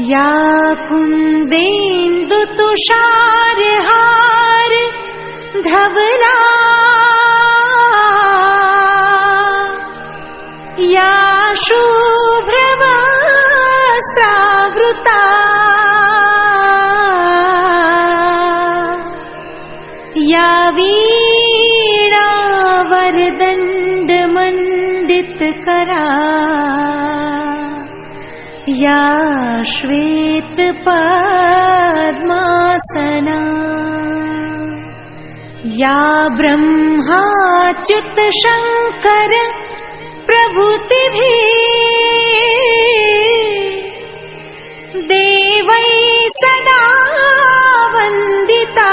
या कुन्देन्दुतुषारहार धवला या शुभ्रवस्त्रावृता या वीणा वरदण्डमण्डितकरा या श्वेतपद्मासना या ब्रह्माच्युत शङ्कर प्रभृतिभिः देवैः सदा वन्दिता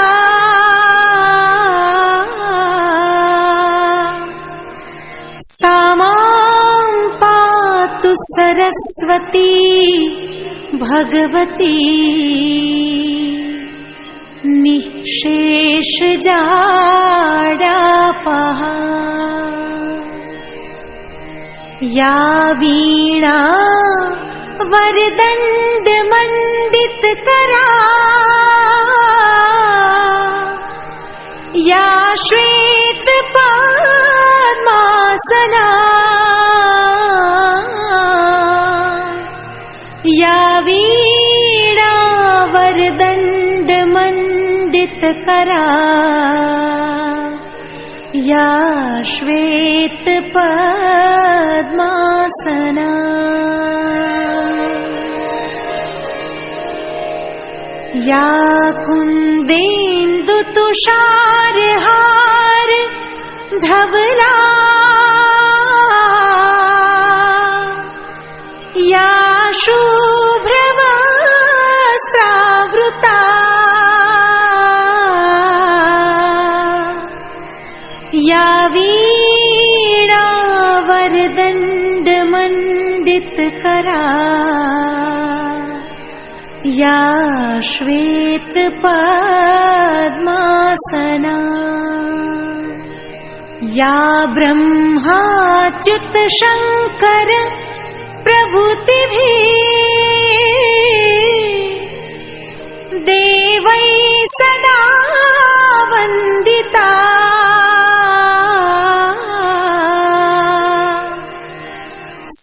सा मां पातु सरस्वती भगवती निःशेषजाड्यापहा या वीणा वरदण्डमण्डितकरा या श्वेतपद्मासना या वीणा वरदण्डमण्डितकरा या श्वेतपद्मासना या कुन्देन्दुतुषारहार धवला या शुभ्रवस्त्रावृता या वीणा वरदण्डमण्डितकरा या श्वेतपद्मासना या ब्रह्माच्युत शङ्कर प्रभृतिभिः देवैः सदा वन्दिता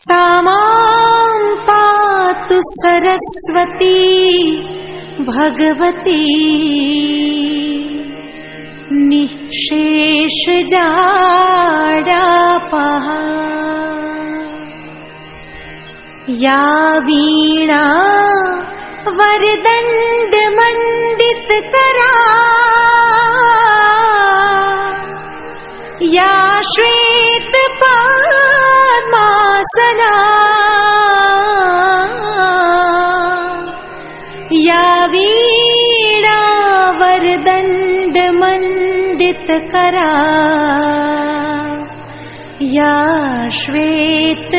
सा मां पातु सरस्वती भगवती निःशेषजाड्यापहा या वीणा वरदण्डमण्डितकरा या श्वेतपद्मासना या वीणा वरदण्डमण्डितकरा या श्वेतपद्मासना।